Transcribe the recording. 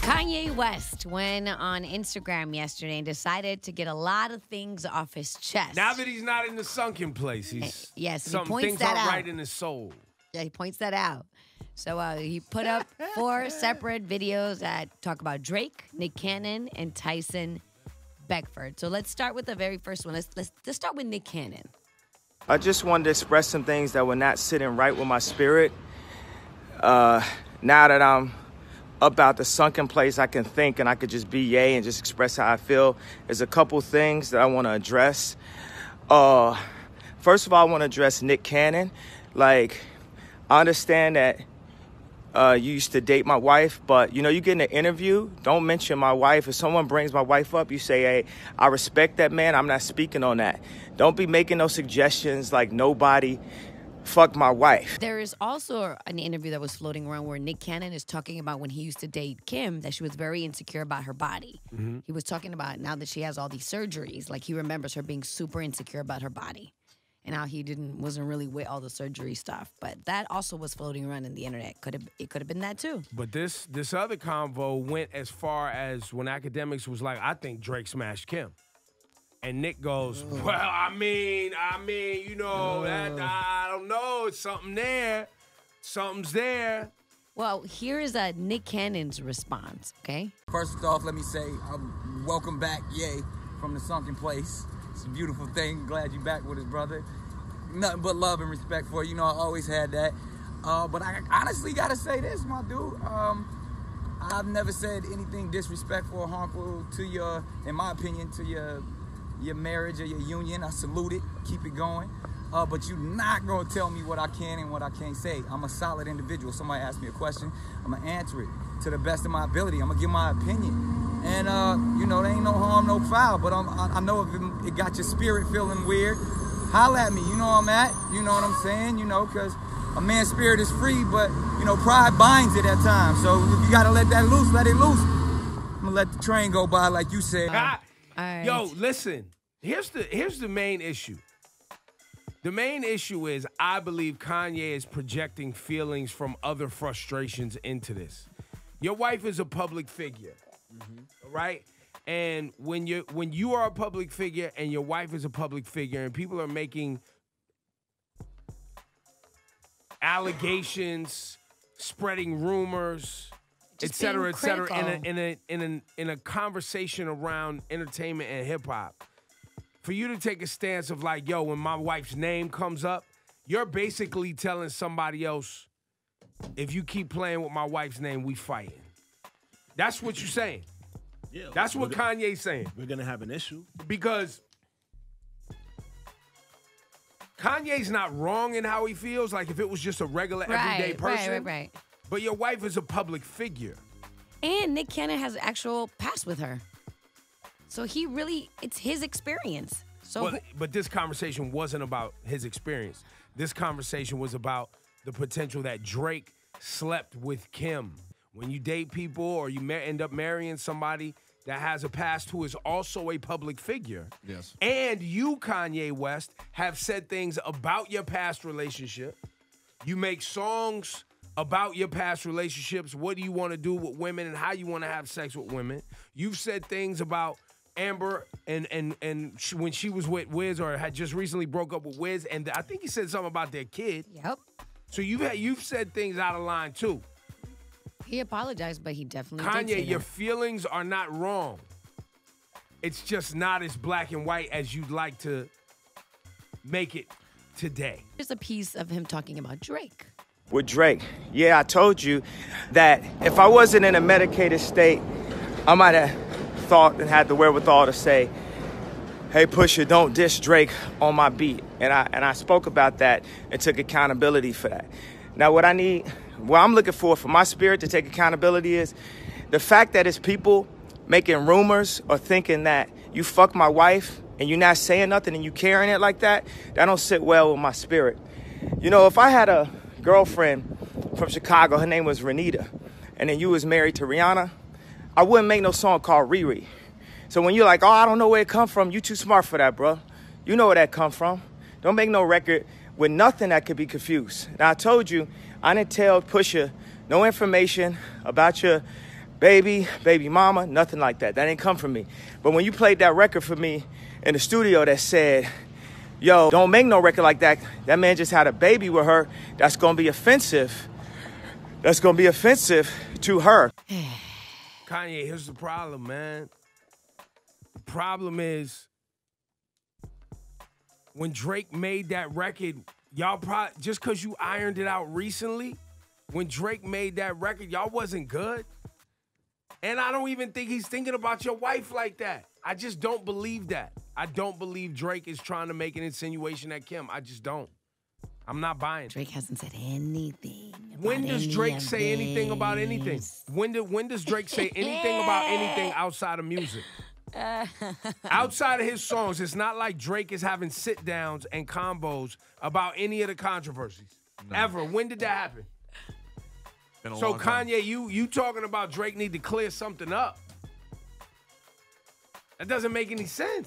Kanye West went on Instagram yesterday and decided to get a lot of things off his chest. Now that he's not in the sunken place, he's yes, some he points things that aren't out. right in his soul. Yeah, he points that out. So he put up 4 separate videos that talk about Drake, Nick Cannon, and Tyson Beckford. So let's start with the very first one. Let's start with Nick Cannon. I just wanted to express some things that were not sitting right with my spirit. Now that I'm about the sunken place, I can think and I could just be Ye and just express how I feel. There's a couple things that I want to address. First of all, I want to address Nick Cannon. Like, I understand that you used to date my wife, but, you get in an interview, don't mention my wife. If someone brings my wife up, you say, hey, I respect that man. I'm not speaking on that. Don't be making no suggestions like nobody fuck my wife. There is also an interview that was floating around where Nick Cannon is talking about when he used to date Kim, that she was very insecure about her body. Mm-hmm. He was talking about now that she has all these surgeries, like he remembers her being super insecure about her body and how he wasn't really with all the surgery stuff. But that also was floating around in the internet. It could have been that too. But this other convo went as far as when Academics was like, I think Drake smashed Kim. And Nick goes, well, I mean, I don't know. It's something there. Something's there. Well, here is Nick Cannon's response, okay? First off, let me say, welcome back, Ye, from the sunken place. It's a beautiful thing. Glad you're back with us, brother. Nothing but love and respect for you. I always had that. But I honestly got to say this, my dude. I've never said anything disrespectful or harmful to your, in my opinion, to your marriage or your union. I salute it. Keep it going. But you're not going to tell me what I can and what I can't say. I'm a solid individual. Somebody asks me a question, I'm going to answer it to the best of my ability. I'm going to give my opinion. And, there ain't no harm, no foul. But I know if it got your spirit feeling weird, holla at me. You know where I'm at. You know what I'm saying? Because a man's spirit is free, but, pride binds it at times. So if you got to let that loose, let it loose. I'm going to let the train go by like you said. Right. Yo, listen. Here's the main issue. The main issue is I believe Kanye is projecting feelings from other frustrations into this. Your wife is a public figure, right? And when you are a public figure and your wife is a public figure and people are making allegations, spreading rumors, et cetera, in a conversation around entertainment and hip hop, for you to take a stance of like, yo, when my wife's name comes up, you're basically telling somebody else, if you keep playing with my wife's name, we fighting. That's what you're saying. Yeah, that's what Kanye's saying. We're gonna have an issue because Kanye's not wrong in how he feels. Like if it was just a regular everyday person, right. But your wife is a public figure. And Nick Cannon has an actual past with her. So it's his experience. So, but this conversation wasn't about his experience. This conversation was about the potential that Drake slept with Kim. When you date people or you end up marrying somebody that has a past who is also a public figure. Yes. And you, Kanye West, have said things about your past relationship. You make songs about your past relationships, what do you want to do with women and how you want to have sex with women. You've said things about Amber and when she was with Wiz or had just recently broke up with Wiz, and I think he said something about their kid. Yep. So you've said things out of line too. He apologized, but he definitely did say Kanye, your that. feelings are not wrong. It's just not as black and white as you'd like to make it today. There's a piece of him talking about Drake. With Drake, yeah, I told you that if I wasn't in a medicated state, I might have thought and had the wherewithal to say, hey, Pusha, don't diss Drake on my beat. And I spoke about that and took accountability for that. Now, what I'm looking for my spirit to take accountability is the fact that it's people making rumors or thinking that you fuck my wife and you're not saying nothing and you carrying it like that don't sit well with my spirit. If I had a girlfriend from Chicago, her name was Renita, and then you was married to Rihanna, I wouldn't make no song called Riri. So when you're like, oh, I don't know where it come from, you too smart for that, bro. You know where that come from. Don't make no record with nothing that could be confused. Now, I told you, I didn't tell Pusha no information about your baby mama, nothing like that. That ain't come from me. But when you played that record for me in the studio that said, yo, don't make no record like that. That man just had a baby with her. That's going to be offensive. That's going to be offensive to her. Kanye, here's the problem, man. The problem is when Drake made that record, y'all probably, just because you ironed it out recently, when Drake made that record, y'all wasn't good. And I don't even think he's thinking about your wife like that. I just don't believe that. I don't believe Drake is trying to make an insinuation at Kim. I just don't. I'm not buying it. Drake hasn't said anything about When does Drake say anything about anything? When does Drake say anything about anything outside of music? Outside of his songs, it's not like Drake is having sit-downs and combos about any of the controversies. No. Ever. When did that happen? So Kanye, you talking about Drake need to clear something up. That doesn't make any sense.